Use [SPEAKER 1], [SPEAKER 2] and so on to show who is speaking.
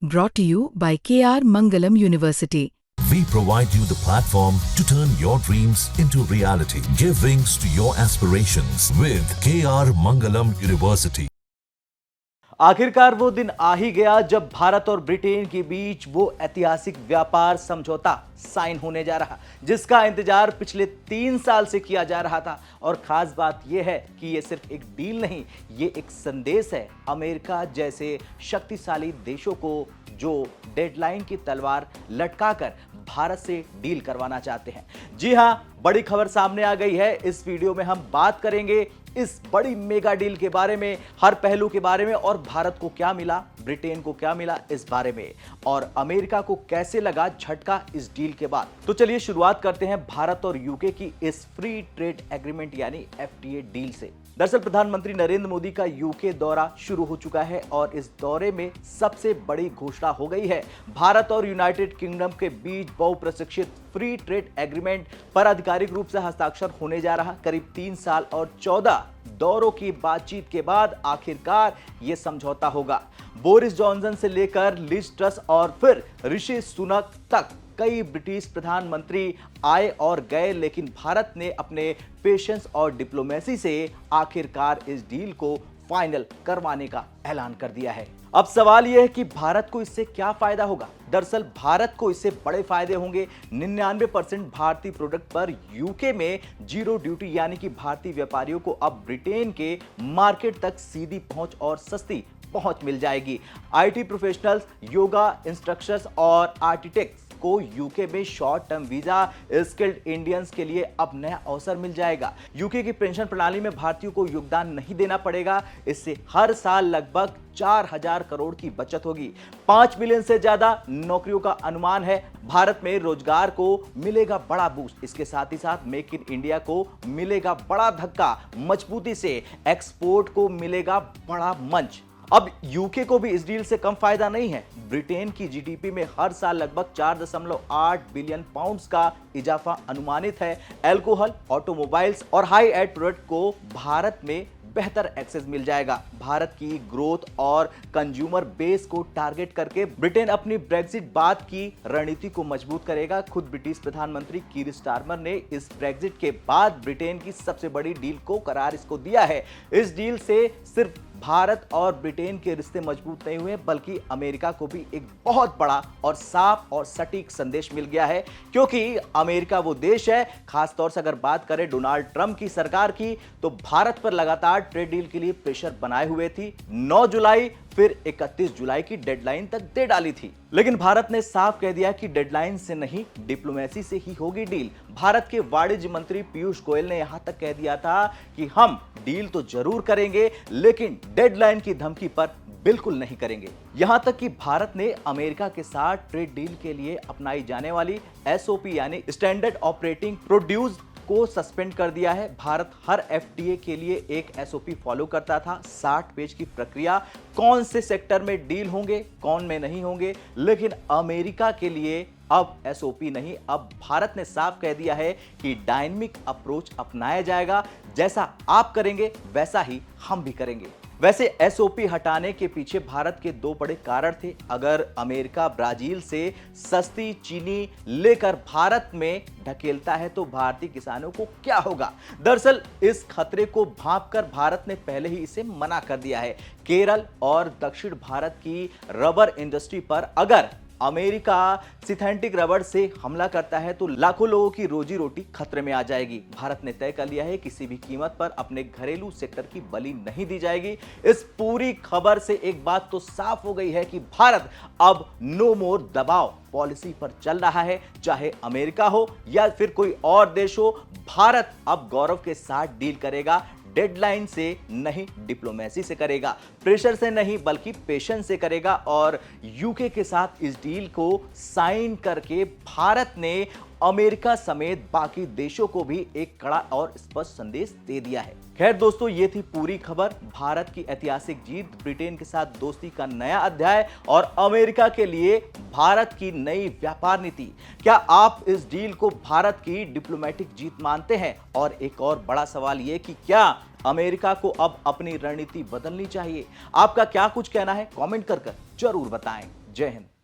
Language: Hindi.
[SPEAKER 1] Brought to you by KR Mangalam University.
[SPEAKER 2] We provide you the platform to turn your dreams into reality. Give wings to your aspirations with KR Mangalam University.
[SPEAKER 3] आखिरकार वो दिन आ ही गया जब भारत और ब्रिटेन के बीच वो ऐतिहासिक व्यापार समझौता साइन होने जा रहा, जिसका इंतजार पिछले 3 साल से किया जा रहा था। और खास बात यह है कि ये सिर्फ एक डील नहीं, ये एक संदेश है अमेरिका जैसे शक्तिशाली देशों को, जो डेडलाइन की तलवार लटकाकर भारत से डील करवाना चाहते हैं। जी हां, बड़ी खबर सामने आ गई है। इस वीडियो में हम बात करेंगे इस बड़ी मेगा डील के बारे में, हर पहलू के बारे में, और भारत को क्या मिला, ब्रिटेन को क्या मिला इस बारे में, और अमेरिका को कैसे लगा झटका इस डील के बाद। तो चलिए शुरुआत करते हैं भारत और यूके की इस फ्री ट्रेड एग्रीमेंट यानी एफटीए डील से। दरअसल प्रधानमंत्री नरेंद्र मोदी का यूके दौरा शुरू हो चुका है और इस दौरे में सबसे बड़ी घोषणा हो गई है। भारत और यूनाइटेड किंगडम के बीच बहुप्रतीक्षित फ्री ट्रेड एग्रीमेंट पर आधिकारिक रूप से हस्ताक्षर होने जा रहा। करीब 3 साल और 14 दौरों की बातचीत के बाद आखिरकार यह समझौता होगा। बोरिस जॉनसन से लेकर लिज ट्रस और फिर ऋषि सुनक तक कई ब्रिटिश प्रधानमंत्री आए और गए, लेकिन भारत ने अपने पेशेंस और डिप्लोमेसी से आखिरकार इस डील को फाइनल करवाने का ऐलान कर दिया है। अब सवाल यह है कि भारत को इससे क्या फायदा होगा। दरअसल भारत को इससे बड़े फायदे होंगे। 99% भारतीय प्रोडक्ट पर यूके में जीरो ड्यूटी, यानी कि भारतीय व्यापारियों को अब ब्रिटेन के मार्केट तक सीधी पहुंच और सस्ती पहुंच मिल जाएगी। आईटी प्रोफेशनल्स, योगा इंस्ट्रक्टर्स और आर्किटेक्ट्स को यूके में short term visa, skilled Indians के लिए अब नया अवसर मिल जाएगा। यूके की पेंशन प्रणाली में भारतीयों को योगदान नहीं देना पड़ेगा। इससे हर साल लगभग 4000 करोड़ की बचत होगी। 5 मिलियन से ज्यादा नौकरियों का अनुमान है। भारत में रोजगार को मिलेगा बड़ा बूस्ट। इसके साथ ही साथ मेक इन इंडिया को मिलेगा बड़ा धक्का। मजबूती से एक्सपोर्ट को मिलेगा बड़ा मंच। अब यूके को भी इस डील से कम फायदा नहीं है। ब्रिटेन की जीडीपी में हर साल लगभग 4.8 बिलियन पाउंड्स का इजाफा अनुमानित है। अल्कोहल, ऑटोमोबाइल्स और हाई एड प्रोडक्ट को भारत में बेहतर एक्सेस मिल जाएगा। भारत की ग्रोथ और कंज्यूमर बेस को टारगेट करके ब्रिटेन अपनी ब्रेक्जिट बाद की रणनीति को मजबूत करेगा। खुद ब्रिटिश प्रधानमंत्री कीर स्टारमर ने इस ब्रेक्जिट के बाद ब्रिटेन की सबसे बड़ी डील को करार इसको दिया है। इस डील से सिर्फ भारत और ब्रिटेन के रिश्ते मजबूत नहीं हुए, बल्कि अमेरिका को भी एक बहुत बड़ा और साफ और सटीक संदेश मिल गया है, क्योंकि अमेरिका वो देश है, खासतौर से अगर बात करें डोनाल्ड ट्रंप की सरकार की, तो भारत पर लगातार ट्रेड डील के लिए प्रेशर बनाए हुए थी। 9 जुलाई फिर 31 जुलाई की डेडलाइन तक दे डाली थी, लेकिन भारत ने साफ कह दिया कि डेडलाइन से नहीं, डिप्लोमेसी से ही होगी डील। भारत के वाणिज्य मंत्री पीयूष गोयल ने यहां तक कह दिया था कि हम डील तो जरूर करेंगे, लेकिन डेडलाइन की धमकी पर बिल्कुल नहीं करेंगे। यहां तक कि भारत ने अमेरिका के साथ ट्रेड डील के लिए अपनाई जाने वाली एसओपी यानी स्टैंडर्ड ऑपरेटिंग प्रोड्यूस को सस्पेंड कर दिया है। भारत हर एफटीए के लिए एक एसओपी फॉलो करता था, 60 पेज की प्रक्रिया, कौन से सेक्टर में डील होंगे, कौन में नहीं होंगे। लेकिन अमेरिका के लिए अब एसओपी नहीं, अब भारत ने साफ कह दिया है कि डायनामिक अप्रोच अपनाया जाएगा। जैसा आप करेंगे वैसा ही हम भी करेंगे। वैसे एसओपी हटाने के पीछे भारत के 2 बड़े कारण थे। अगर अमेरिका ब्राजील से सस्ती चीनी लेकर भारत में ढकेलता है तो भारतीय किसानों को क्या होगा। दरअसल इस खतरे को भांपकर भारत ने पहले ही इसे मना कर दिया है। केरल और दक्षिण भारत की रबर इंडस्ट्री पर अगर अमेरिका सिंथेटिक रबर से हमला करता है तो लाखों लोगों की रोजी रोटी खतरे में आ जाएगी। भारत ने तय कर लिया है किसी भी कीमत पर अपने घरेलू सेक्टर की बलि नहीं दी जाएगी। इस पूरी खबर से एक बात तो साफ हो गई है कि भारत अब नो मोर दबाव पॉलिसी पर चल रहा है, चाहे अमेरिका हो या फिर कोई और देश हो। भारत अब गौरव के साथ डील करेगा, डेडलाइन से नहीं, डिप्लोमेसी से करेगा, प्रेशर से नहीं बल्कि पेशेंस से करेगा। और यूके के साथ इस डील को साइन करके भारत ने अमेरिका समेत बाकी देशों को भी एक कड़ा और स्पष्ट संदेश दे दिया है। खैर दोस्तों, ये थी पूरी खबर। भारत की ऐतिहासिक जीत, ब्रिटेन के साथ दोस्ती का नया अध्याय और अमेरिका के लिए भारत की नई व्यापार नीति। क्या आप इस डील को भारत की डिप्लोमेटिक जीत मानते हैं? और एक और बड़ा सवाल ये कि क्या अमेरिका को अब अपनी रणनीति बदलनी चाहिए? आपका क्या कुछ कहना है? कमेंट कर जरूर बताएं। जय हिंद।